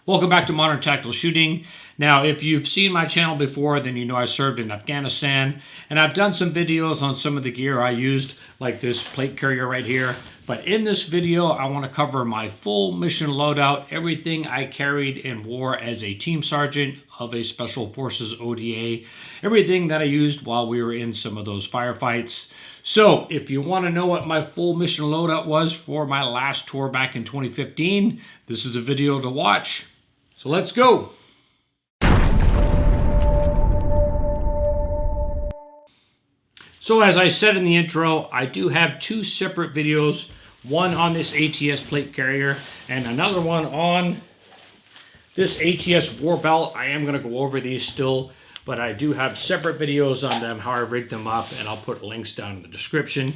Welcome back to Modern Tactical Shooting. Now, if you've seen my channel before, then you know I served in Afghanistan, and I've done some videos on some of the gear I used, like this plate carrier right here. But in this video, I want to cover my full mission loadout, everything I carried and wore as a team sergeant of a Special Forces ODA, everything that I used while we were in some of those firefights. So if you want to know what my full mission loadout was for my last tour back in 2015, this is a video to watch. So let's go. So as I said in the intro, I do have two separate videos, one on this ATS plate carrier and another one on this ATS war belt. I am going to go over these still, but I do have separate videos on them, how I rigged them up, and I'll put links down in the description.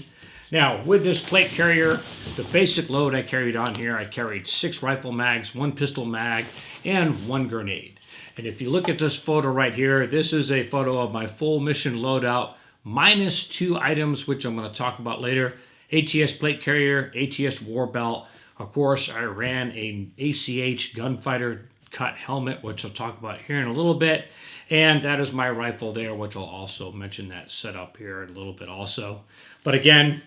Now, with this plate carrier, the basic load I carried on here, I carried 6 rifle mags, 1 pistol mag, and 1 grenade. And if you look at this photo right here, this is a photo of my full mission loadout, minus 2 items, which I'm going to talk about later. ATS plate carrier, ATS war belt. Of course, I ran an ACH gunfighter cut helmet, which I'll talk about here in a little bit. And that is my rifle there, which I'll also mention that setup here in a little bit also. But again,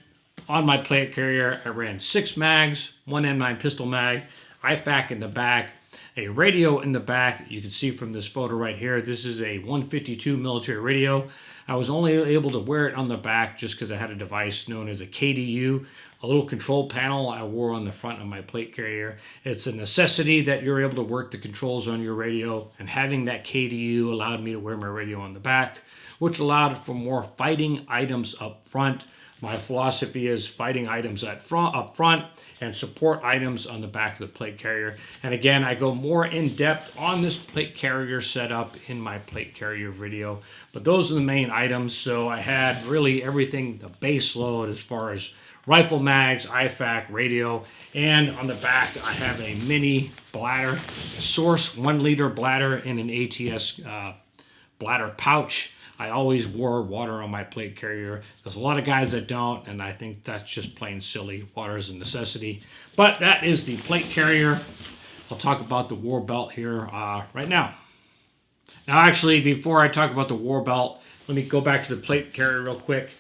on my plate carrier, I ran 6 mags, 1 M9 pistol mag, IFAK in the back, a radio in the back. You can see from this photo right here, this is a 152 military radio. I was only able to wear it on the back just because I had a device known as a KDU, a little control panel I wore on the front of my plate carrier. It's a necessity that you're able to work the controls on your radio, and having that KDU allowed me to wear my radio on the back, which allowed for more fighting items up front. My philosophy is fighting items up front and support items on the back of the plate carrier. And again, I go more in depth on this plate carrier setup in my plate carrier video. But those are the main items. So I had really everything, the base load as far as rifle mags, IFAK, radio, and on the back I have a mini bladder, a Source 1 liter bladder in an ATS bladder pouch. I always wore water on my plate carrier. There's a lot of guys that don't, and I think that's just plain silly. Water is a necessity. But that is the plate carrier. I'll talk about the war belt here right now. Now, actually, before I talk about the war belt, let me go back to the plate carrier real quick.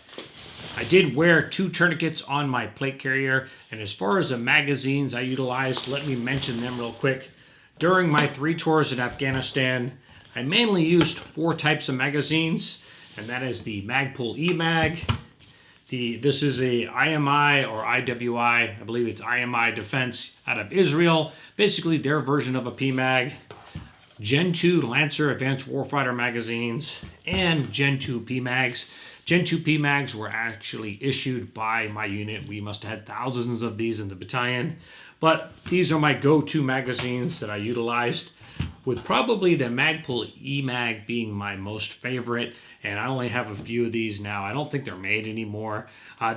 I did wear 2 tourniquets on my plate carrier, and as far as the magazines I utilized, let me mention them real quick. During my 3 tours in Afghanistan, I mainly used 4 types of magazines, and that is the Magpul E-Mag. This is a IMI or IWI, I believe it's IMI Defense out of Israel. Basically their version of a PMag. Gen 2 Lancer Advanced Warfighter magazines and Gen 2 PMags. Gen 2 PMags were actually issued by my unit. We must have had thousands of these in the battalion. But these are my go-to magazines that I utilized, with probably the Magpul E-Mag being my most favorite, and I only have a few of these now. I don't think they're made anymore.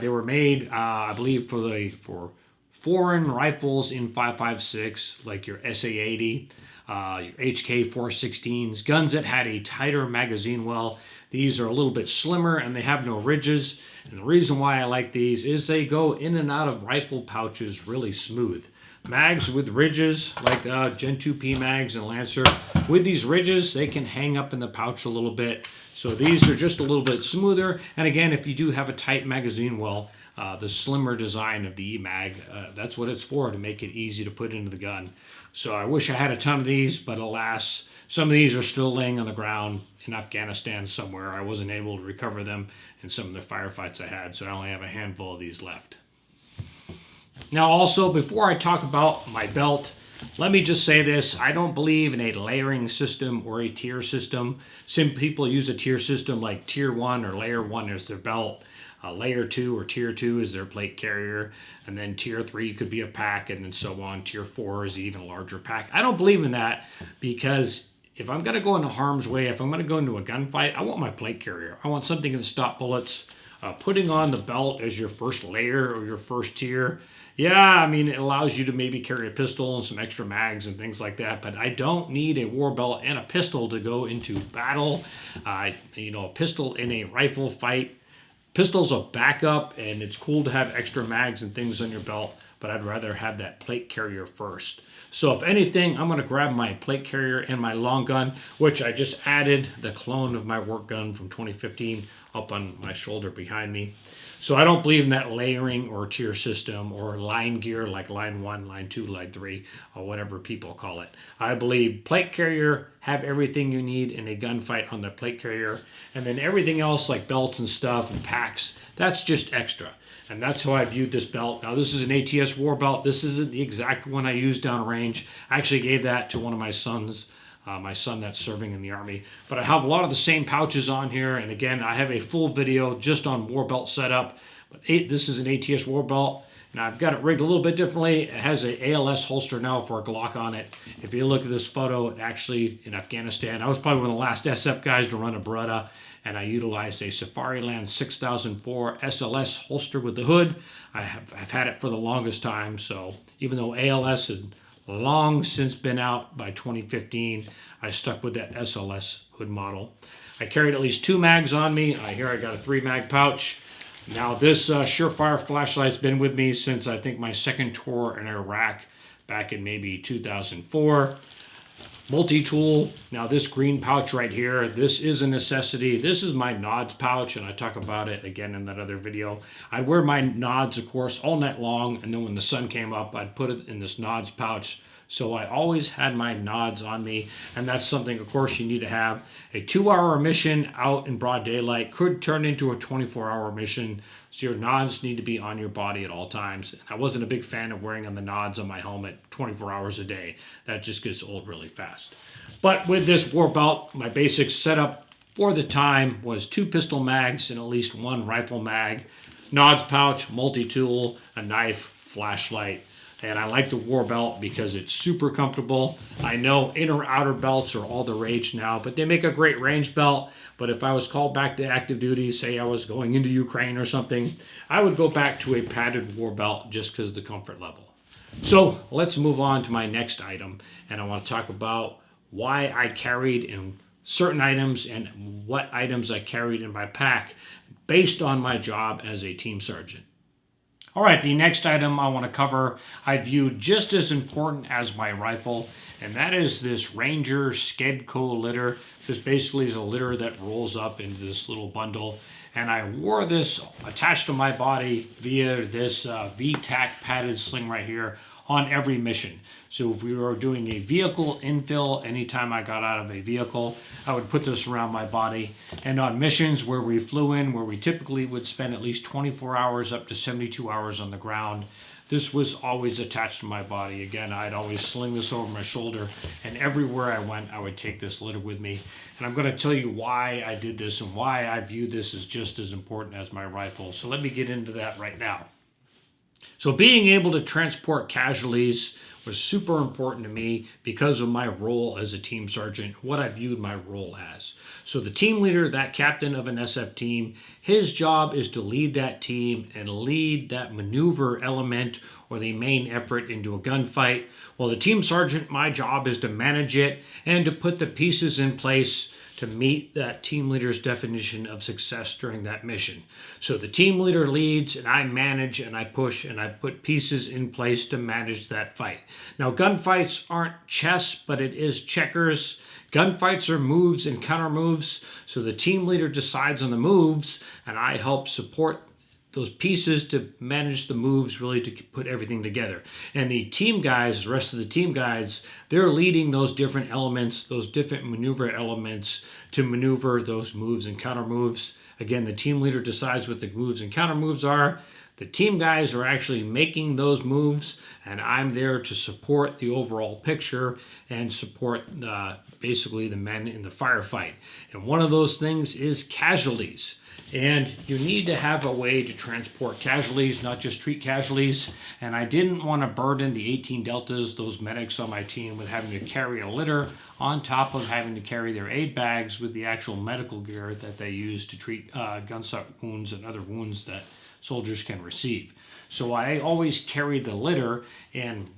They were made, I believe, for foreign rifles in 5.56, like your SA-80, your HK-416s, guns that had a tighter magazine well. These are a little bit slimmer and they have no ridges. And the reason why I like these is they go in and out of rifle pouches really smooth. Mags with ridges, like Gen 2 PMags and Lancer, with these ridges, they can hang up in the pouch a little bit. So these are just a little bit smoother. And again, if you do have a tight magazine well, the slimmer design of the E-Mag, that's what it's for, to make it easy to put into the gun. So I wish I had a ton of these, but alas, some of these are still laying on the ground in Afghanistan somewhere. I wasn't able to recover them in some of the firefights I had, so I only have a handful of these left. Now also, before I talk about my belt, let me just say this. I don't believe in a layering system or a tier system. Some people use a tier system like tier 1 or layer 1 as their belt. Layer 2 or tier 2 is their plate carrier. And then tier 3 could be a pack, and then so on. Tier 4 is an even larger pack. I don't believe in that, because if I'm going to go into harm's way, if I'm going to go into a gunfight, I want my plate carrier. I want something to stop bullets. Putting on the belt as your first layer or your first tier, yeah, I mean, it allows you to maybe carry a pistol and some extra mags and things like that, but I don't need a war belt and a pistol to go into battle. A pistol in a rifle fight, pistol's a backup, and it's cool to have extra mags and things on your belt, but I'd rather have that plate carrier first. So if anything, I'm going to grab my plate carrier and my long gun, which I just added the clone of my work gun from 2015 up on my shoulder behind me. So I don't believe in that layering or tier system or line gear like line 1, line 2, line 3, or whatever people call it. I believe plate carrier, have everything you need in a gunfight on the plate carrier, and then everything else like belts and stuff and packs, that's just extra. And that's how I viewed this belt. Now this is an ATS war belt. This isn't the exact one I used downrange. I actually gave that to one of my sons. My son that's serving in the Army. But I have a lot of the same pouches on here. And again, I have a full video just on war belt setup. But this is an ATS war belt. And I've got it rigged a little bit differently. It has an ALS holster now for a Glock on it. If you look at this photo, it actually, in Afghanistan, I was probably one of the last SF guys to run a Beretta. And I utilized a Safariland 6004 SLS holster with the hood. I've had it for the longest time. So even though ALS is long since been out by 2015, I stuck with that SLS hood model. I carried at least 2 mags on me. Here I got a 3 mag pouch. Now this Surefire flashlight's been with me since I think my second tour in Iraq back in maybe 2004. Multi-tool. Now this green pouch right here, this is a necessity. This is my nods pouch, and I talk about it again in that other video. I'd wear my nods, of course, all night long, and then when the sun came up, I'd put it in this nods pouch. So I always had my nods on me, and that's something, of course, you need to have. A 2-hour mission out in broad daylight could turn into a 24-hour mission, so your nods need to be on your body at all times. I wasn't a big fan of wearing the nods on my helmet 24 hours a day. That just gets old really fast. But with this war belt, my basic setup for the time was 2 pistol mags and at least 1 rifle mag, nods pouch, multi-tool, a knife, flashlight. And I like the war belt because it's super comfortable. I know inner outer belts are all the rage now, but they make a great range belt. But if I was called back to active duty, say I was going into Ukraine or something, I would go back to a padded war belt just because of the comfort level. So let's move on to my next item. And I want to talk about why I carried in certain items and what items I carried in my pack based on my job as a team sergeant. All right, the next item I want to cover, I view just as important as my rifle, and that is this Ranger Skedco litter. This basically is a litter that rolls up into this little bundle, and I wore this attached to my body via this VTAC padded sling right here on every mission. So if we were doing a vehicle infill, anytime I got out of a vehicle, I would put this around my body. And on missions where we flew in, where we typically would spend at least 24 hours up to 72 hours on the ground, this was always attached to my body. Again, I'd always sling this over my shoulder, and everywhere I went, I would take this litter with me. And I'm going to tell you why I did this and why I view this as just as important as my rifle. So let me get into that right now. So being able to transport casualties was super important to me because of my role as a team sergeant, what I viewed my role as. So the team leader, that captain of an SF team, his job is to lead that team and lead that maneuver element or the main effort into a gunfight. Well, the team sergeant, my job is to manage it and to put the pieces in place to meet that team leader's definition of success during that mission. So the team leader leads, and I manage, and I push, and I put pieces in place to manage that fight. Now, gunfights aren't chess, but it is checkers. Gunfights are moves and counter moves. So the team leader decides on the moves, and I help support those pieces to manage the moves, really to put everything together. And the team guys, the rest of the team guys, they're leading those different elements, those different maneuver elements to maneuver those moves and counter moves. Again, the team leader decides what the moves and counter moves are. The team guys are actually making those moves, and I'm there to support the overall picture and support basically the men in the firefight. And one of those things is casualties. And you need to have a way to transport casualties, not just treat casualties. And I didn't want to burden the 18 Deltas, those medics on my team, with having to carry a litter on top of having to carry their aid bags with the actual medical gear that they use to treat gunshot wounds and other wounds that soldiers can receive. So I always carry the litter, and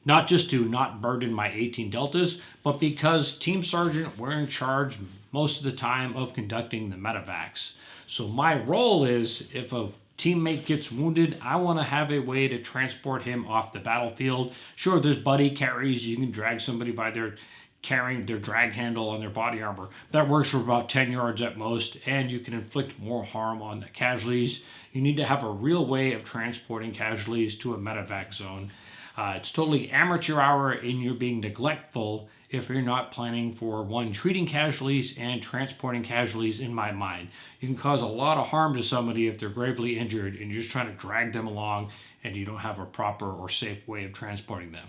not just to not burden my 18 Deltas, but because Team Sergeant, we're in charge most of the time of conducting the medevacs. So my role is, if a teammate gets wounded, I want to have a way to transport him off the battlefield. Sure, there's buddy carries. You can drag somebody by their carrying their drag handle on their body armor. That works for about 10 yards at most, and you can inflict more harm on the casualties. You need to have a real way of transporting casualties to a medevac zone. It's totally amateur hour, and you're being neglectful if you're not planning for, one, treating casualties and transporting casualties. In my mind, you can cause a lot of harm to somebody if they're gravely injured and you're just trying to drag them along and you don't have a proper or safe way of transporting them.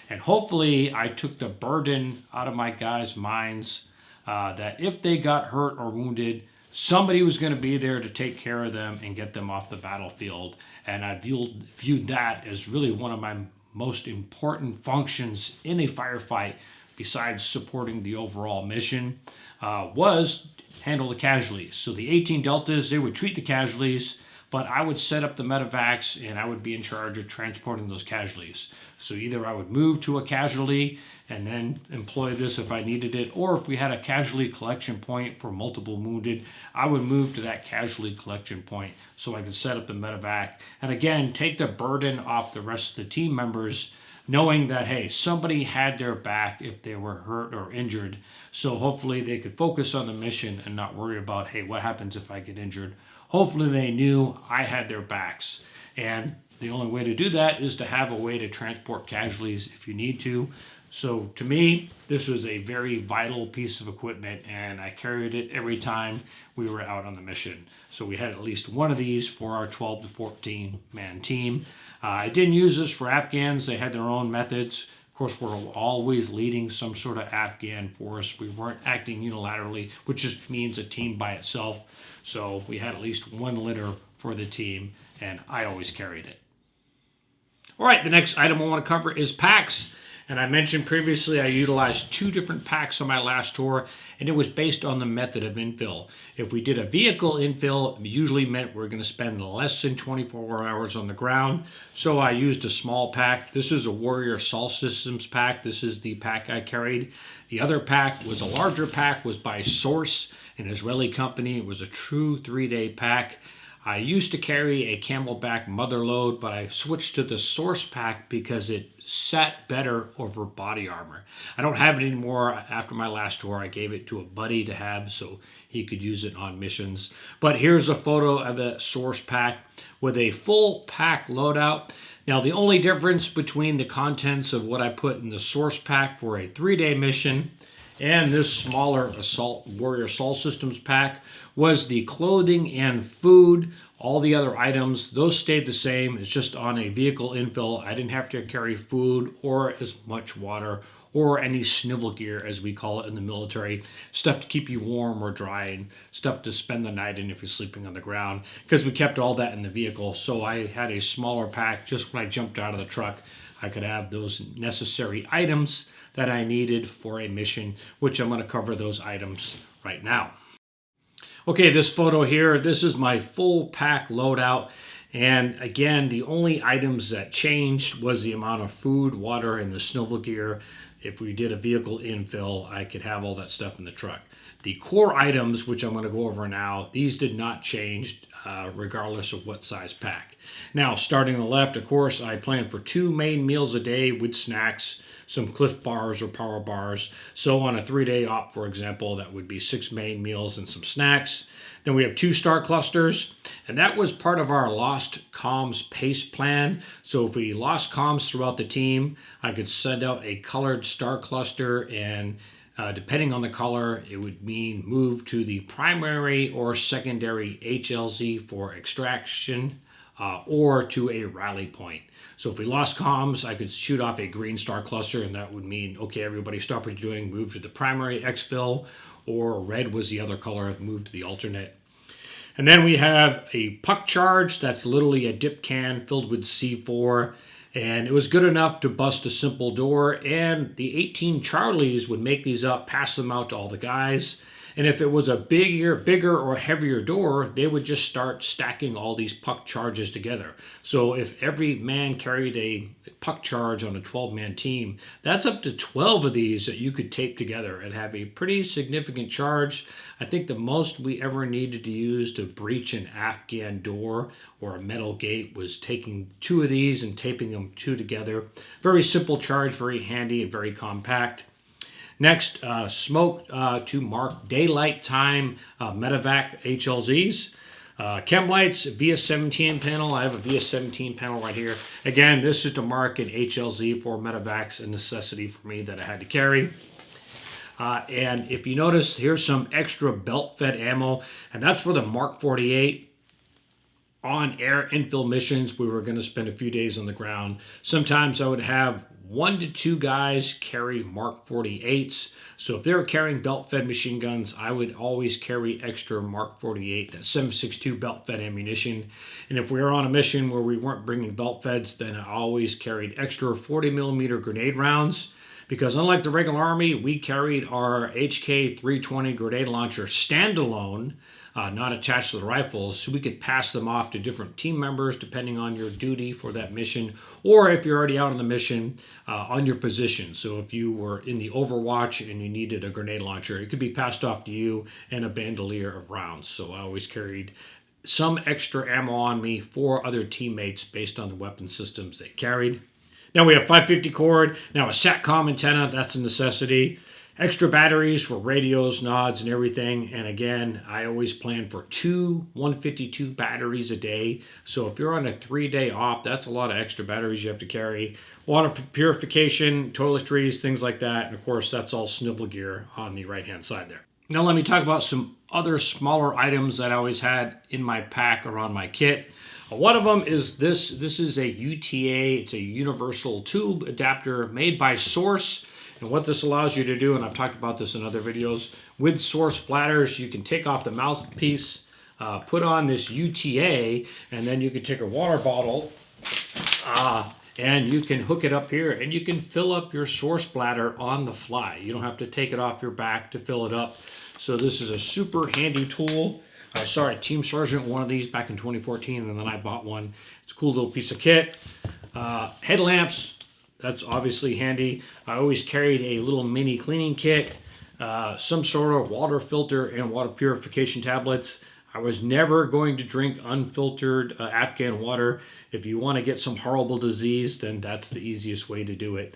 And hopefully I took the burden out of my guys' minds that if they got hurt or wounded, somebody was going to be there to take care of them and get them off the battlefield. And I viewed that as really one of my most important functions in a firefight, besides supporting the overall mission, was handle the casualties. So the 18 Deltas, they would treat the casualties, but I would set up the medevacs and I would be in charge of transporting those casualties. So either I would move to a casualty and then employ this if I needed it, or if we had a casualty collection point for multiple wounded, I would move to that casualty collection point so I could set up the medevac. And again, take the burden off the rest of the team members, knowing that, hey, somebody had their back if they were hurt or injured. So hopefully they could focus on the mission and not worry about, hey, what happens if I get injured? Hopefully they knew I had their backs. And the only way to do that is to have a way to transport casualties if you need to. So to me, this was a very vital piece of equipment, and I carried it every time we were out on the mission. So we had at least one of these for our 12 to 14 man team. I didn't use this for Afghans. They had their own methods. Of course, we're always leading some sort of Afghan force. We weren't acting unilaterally, which just means a team by itself. So we had at least one litter for the team, and I always carried it. All right, the next item I want to cover is packs. And I mentioned previously I utilized 2 different packs on my last tour, and it was based on the method of infill. If we did a vehicle infill, it usually meant we're going to spend less than 24 hours on the ground. So I used a small pack. This is a Warrior Assault Systems pack. This is the pack I carried. The other pack was a larger pack, was by Source, an Israeli company. It was a true 3-day pack. I used to carry a Camelback mother load, but I switched to the Source pack because it sat better over body armor. I don't have it anymore. After my last tour, I gave it to a buddy to have so he could use it on missions. But here's a photo of the Source pack with a full pack loadout. Now, the only difference between the contents of what I put in the Source pack for a 3-day mission and this smaller Warrior Assault Systems pack was the clothing and food. All the other items, those stayed the same. It's just on a vehicle infill. I didn't have to carry food or as much water or any snivel gear, as we call it in the military. Stuff to keep you warm or dry, and stuff to spend the night in if you're sleeping on the ground, because we kept all that in the vehicle. So I had a smaller pack. Just when I jumped out of the truck, I could have those necessary items that I needed for a mission, which I'm going to cover those items right now. Okay, this photo here, this is my full pack loadout. And again, the only items that changed was the amount of food, water, and the snivel gear. If we did a vehicle infill, I could have all that stuff in the truck. The core items, which I'm going to go over now, these did not change regardless of what size pack. Now, starting on the left, of course, I planned for 2 main meals a day with snacks, some Cliff Bars or Power Bars. So on a 3-day op, for example, that would be 6 main meals and some snacks. Then we have 2 star clusters, and that was part of our lost comms pace plan. So if we lost comms throughout the team, I could send out a colored star cluster, and depending on the color, it would mean move to the primary or secondary HLZ for extraction or to a rally point. So if we lost comms, I could shoot off a green star cluster, and that would mean, okay, everybody stop what you're doing, move to the primary exfil, or red was the other color, move to the alternate. And then we have a puck charge. That's literally a dip can filled with C4. And it was good enough to bust a simple door. And the 18 Charlies would make these up, pass them out to all the guys. And if it was a bigger or heavier door, they would just start stacking all these puck charges together. So if every man carried a puck charge on a 12-man team, that's up to 12 of these that you could tape together and have a pretty significant charge. I think the most we ever needed to use to breach an Afghan door or a metal gate was taking 2 of these and taping them 2 together. Very simple charge, very handy and very compact. Next, smoke to mark daylight time medevac HLZs. Chem lights, VS17 panel. I have a VS17 panel right here. Again, this is to mark an HLZ for medevacs, a necessity for me that I had to carry. And if you notice, here's some extra belt-fed ammo, and that's for the Mark 48. On air infill missions, we were going to spend a few days on the ground. Sometimes I would have 1 to 2 guys carry Mark 48s. So if they were carrying belt-fed machine guns, I would always carry extra Mark 48, that 7.62 belt-fed ammunition. And if we were on a mission where we weren't bringing belt-feds, then I always carried extra 40mm grenade rounds. Because unlike the regular Army, we carried our HK 320 grenade launcher standalone, not attached to the rifles, so we could pass them off to different team members depending on your duty for that mission, or if you're already out on the mission, on your position. So if you were in the Overwatch and you needed a grenade launcher, it could be passed off to you and a bandolier of rounds. So I always carried some extra ammo on me for other teammates based on the weapon systems they carried. Now we have 550 cord, now a SATCOM antenna, that's a necessity. Extra batteries for radios, nods, and everything. And again, I always plan for 2 152 batteries a day. So if you're on a 3-day op, that's a lot of extra batteries you have to carry. Water purification, toiletries, things like that. And of course, that's all snivel gear on the right-hand side there. Now let me talk about some other smaller items that I always had in my pack around my kit. One of them is this. This is a UTA. It's a universal tube adapter made by Source. And what this allows you to do, and I've talked about this in other videos, with Source splatters, you can take off the mouthpiece, put on this UTA, and then you can take a water bottle, and you can hook it up here, and you can fill up your Source splatter on the fly. You don't have to take it off your back to fill it up. So this is a super handy tool. I saw a Team Sergeant one of these back in 2014, and then I bought one. It's a cool little piece of kit. Headlamps. That's obviously handy. I always carried a little mini cleaning kit, some sort of water filter and water purification tablets. I was never going to drink unfiltered Afghan water. If you want to get some horrible disease, then that's the easiest way to do it.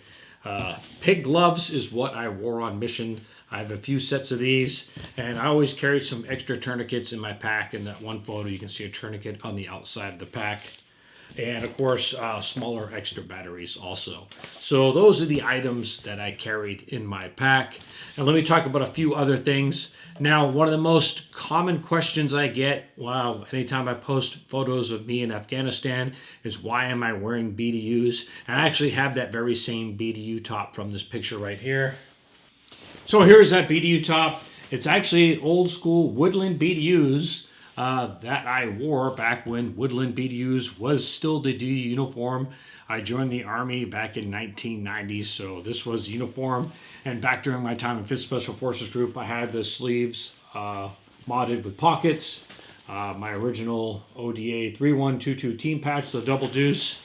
Pig gloves is what I wore on mission. I have a few sets of these, and I always carried some extra tourniquets in my pack. In that one photo, you can see a tourniquet on the outside of the pack. And of course, smaller extra batteries also. So those are the items that I carried in my pack. And let me talk about a few other things. Now, one of the most common questions I get, anytime I post photos of me in Afghanistan, is why am I wearing BDUs? And I actually have that very same BDU top from this picture right here. So here's that BDU top. It's actually old school Woodland BDUs. That I wore back when Woodland BDUs was still the DU uniform. I joined the Army back in 1990, so this was uniform. And back during my time in 5th Special Forces Group, I had the sleeves modded with pockets. My original ODA 3122 team patch, the double deuce.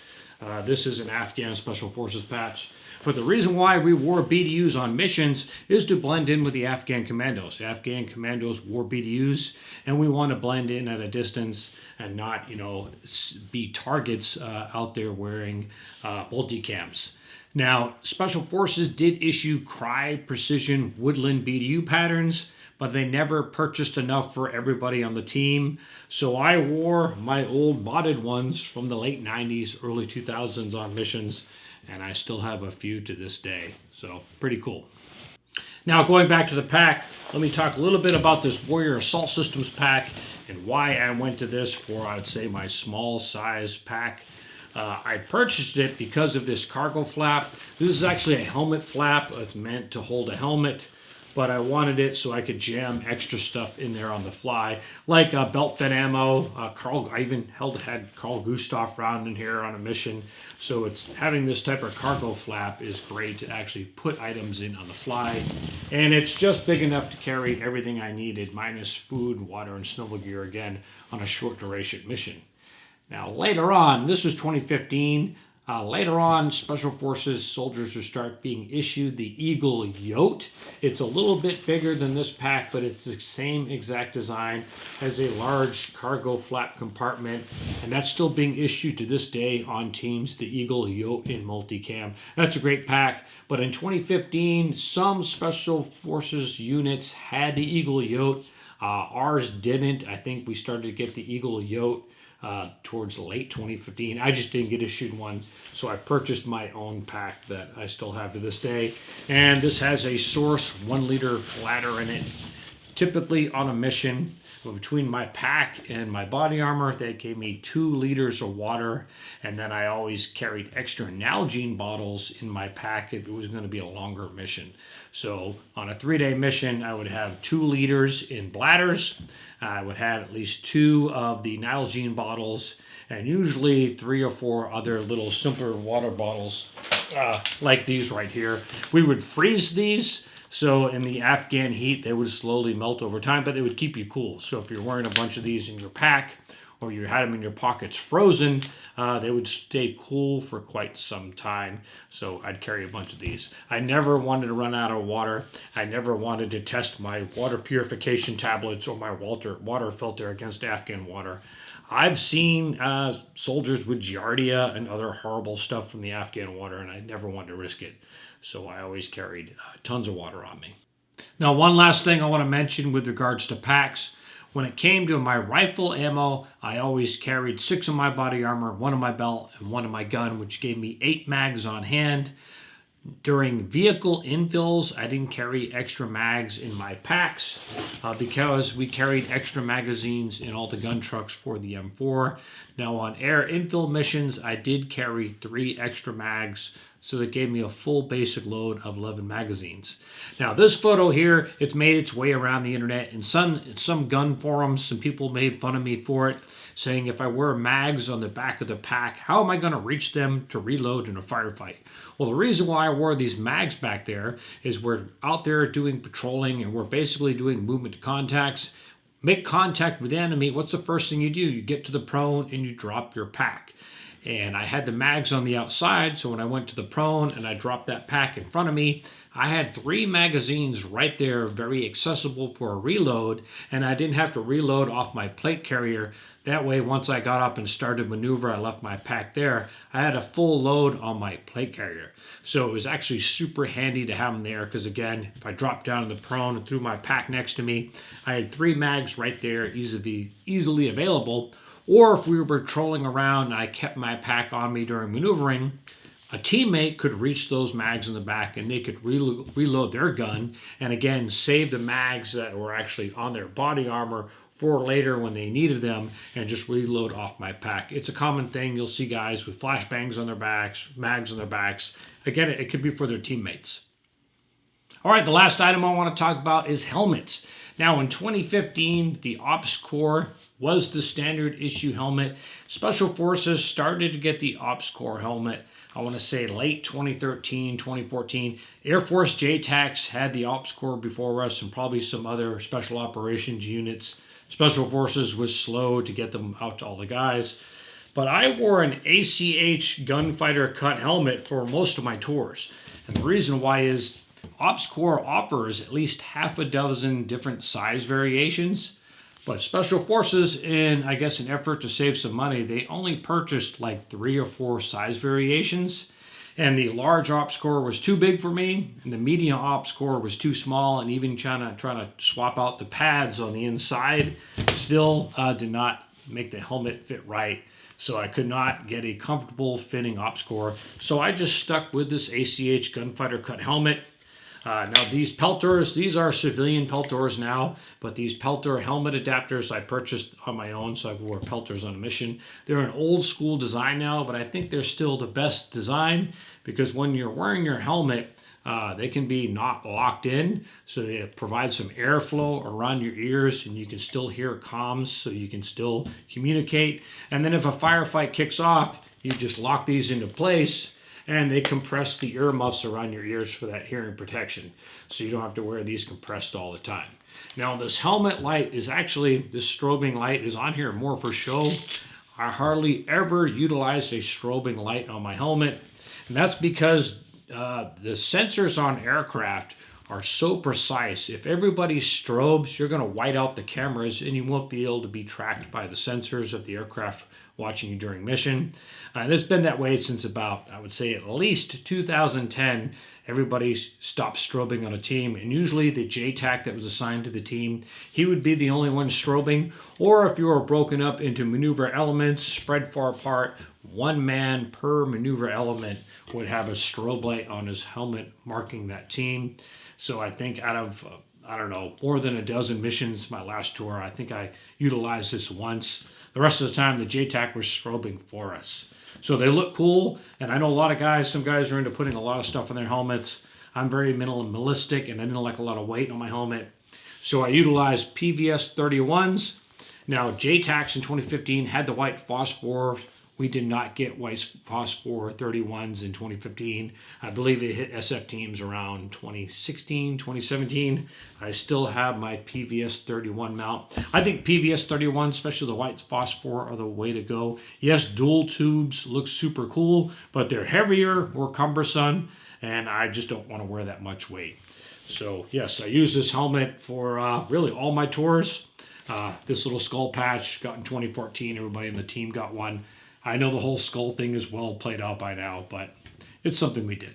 This is an Afghan Special Forces patch. But the reason why we wore BDUs on missions is to blend in with the Afghan commandos. The Afghan commandos wore BDUs, and we want to blend in at a distance and not, be targets out there wearing multicams. Now, Special Forces did issue Cry Precision Woodland BDU patterns, but they never purchased enough for everybody on the team. So I wore my old modded ones from the late 90s, early 2000s on missions, and I still have a few to this day. So pretty cool. Now going back to the pack, let me talk a little bit about this Warrior Assault Systems pack and why I went to this for, I would say, my small size pack. I purchased it because of this cargo flap. This is actually a helmet flap. It's meant to hold a helmet. but I wanted it so I could jam extra stuff in there on the fly, like belt fed ammo. I even had Carl Gustav round in here on a mission. So it's having this type of cargo flap is great to actually put items in on the fly, and it's just big enough to carry everything I needed, minus food, water, and snow gear again on a short duration mission. Now later on, this was 2015. Later on, Special Forces soldiers will start being issued the Eagle Yote. It's a little bit bigger than this pack, but it's the same exact design, has a large cargo flap compartment, and that's still being issued to this day on teams, the Eagle Yote in multicam. That's a great pack, but in 2015, some Special Forces units had the Eagle Yote. Ours didn't. I think we started to get the Eagle Yote towards late 2015. I just didn't get issued one, so I purchased my own pack that I still have to this day. And this has a Source 1 liter bladder in it. Typically on a mission, between my pack and my body armor, they gave me 2 liters of water, and then I always carried extra Nalgene bottles in my pack if it was going to be a longer mission. So on a 3-day mission, I would have 2 liters in bladders. I would have at least 2 of the Nalgene bottles, and usually 3 or 4 other little simpler water bottles like these right here. We would freeze these, so in the Afghan heat, they would slowly melt over time, but they would keep you cool. So if you're wearing a bunch of these in your pack, or you had them in your pockets frozen, they would stay cool for quite some time. So I'd carry a bunch of these. I never wanted to run out of water. I never wanted to test my water purification tablets or my water filter against Afghan water. I've seen soldiers with giardia and other horrible stuff from the Afghan water, and I never wanted to risk it. So I always carried tons of water on me. Now, one last thing I want to mention with regards to packs. When it came to my rifle ammo, I always carried 6 of my body armor, 1 in my belt, and 1 in my gun, which gave me 8 mags on hand. During vehicle infills, I didn't carry extra mags in my packs because we carried extra magazines in all the gun trucks for the M4. Now on air infill missions, I did carry 3 extra mags, so that gave me a full basic load of 11 magazines. Now this photo here, it's made its way around the internet. In some gun forums, some people made fun of me for it, saying if I wear mags on the back of the pack, how am I going to reach them to reload in a firefight? Well, the reason why I wore these mags back there is we're out there doing patrolling, and we're basically doing movement to contacts. Make contact with the enemy, what's the first thing you do? You get to the prone and you drop your pack. And I had the mags on the outside, so when I went to the prone and I dropped that pack in front of me, I had 3 magazines right there, very accessible for a reload, and I didn't have to reload off my plate carrier. That way, once I got up and started maneuver, I left my pack there. I had a full load on my plate carrier. So it was actually super handy to have them there because, again, if I dropped down in the prone and threw my pack next to me, I had 3 mags right there, easily available. Or if we were patrolling around and I kept my pack on me during maneuvering, a teammate could reach those mags in the back and they could reload their gun and again save the mags that were actually on their body armor for later when they needed them and just reload off my pack. It's a common thing. You'll see guys with flashbangs on their backs, mags on their backs. Again, it could be for their teammates. All right, the last item I want to talk about is helmets. Now, in 2015, the Ops Corps was the standard issue helmet. Special Forces started to get the Ops Corps helmet, I want to say late 2013, 2014. Air Force JTACs had the Ops Corps before us and probably some other special operations units. Special Forces was slow to get them out to all the guys. But I wore an ACH gunfighter cut helmet for most of my tours. And the reason why is Ops Corps offers at least half a dozen different size variations, but Special Forces, in I guess an effort to save some money, they only purchased like 3 or 4 size variations, and the large Ops Corps was too big for me, and the medium Ops Corps was too small, and even trying to swap out the pads on the inside still did not make the helmet fit right. So I could not get a comfortable fitting Ops Corps, so I just stuck with this ACH gunfighter cut helmet. Now these peltors, these are civilian peltors now, but these peltor helmet adapters I purchased on my own so I could wear peltors on a mission. They're an old school design now, but I think they're still the best design because when you're wearing your helmet, They can be not locked in, so they provide some airflow around your ears, and you can still hear comms, so you can still communicate. And then if a firefight kicks off, you just lock these into place, and they compress the earmuffs around your ears for that hearing protection, so you don't have to wear these compressed all the time. Now, this helmet light is actually, this strobing light is on here more for show. I hardly ever utilize a strobing light on my helmet, and that's because the sensors on aircraft are so precise. If everybody strobes, you're going to white out the cameras, and you won't be able to be tracked by the sensors of the aircraft watching you during mission. And it's been that way since about, I would say, at least 2010. Everybody stopped strobing on a team, and usually the JTAC that was assigned to the team, he would be the only one strobing. Or if you were broken up into maneuver elements, spread far apart, one man per maneuver element would have a strobe light on his helmet marking that team. So I think out of, I don't know, more than a dozen missions my last tour, I think I utilized this once. The rest of the time, the JTAC was strobing for us. So they look cool, and I know a lot of guys, some guys are into putting a lot of stuff on their helmets. I'm very minimalistic, and I didn't like a lot of weight on my helmet. So I utilized PVS 31s. Now, JTACs in 2015 had the white phosphor. We did not get white phosphor 31s in 2015. I believe it hit SF teams around 2016, 2017. I still have my PVS 31 mount. I think PVS 31, especially the white phosphor, are the way to go. Yes, dual tubes look super cool, but they're heavier, more cumbersome, and I just don't want to wear that much weight. So yes, I use this helmet for really all my tours. This little skull patch got in 2014. Everybody in the team got one. I know the whole skull thing is well played out by now, but it's something we did.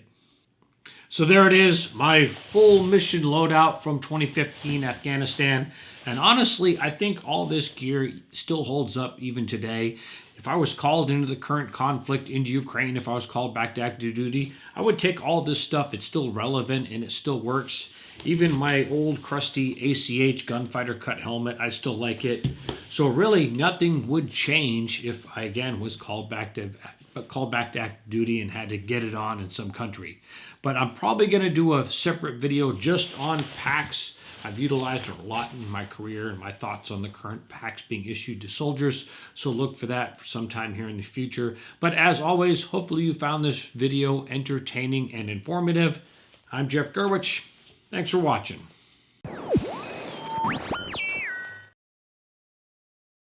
So there it is, my full mission loadout from 2015 Afghanistan. And honestly, I think all this gear still holds up even today. If I was called into the current conflict into Ukraine, if I was called back to active duty, I would take all this stuff. It's still relevant and it still works. Even my old crusty ACH gunfighter cut helmet, I still like it. So really, nothing would change if I again was called back to active duty and had to get it on in some country. But I'm probably going to do a separate video just on packs. I've utilized it a lot in my career and my thoughts on the current packs being issued to soldiers. So look for that sometime here in the future. But as always, hopefully you found this video entertaining and informative. I'm Jeff Gerwich. Thanks for watching.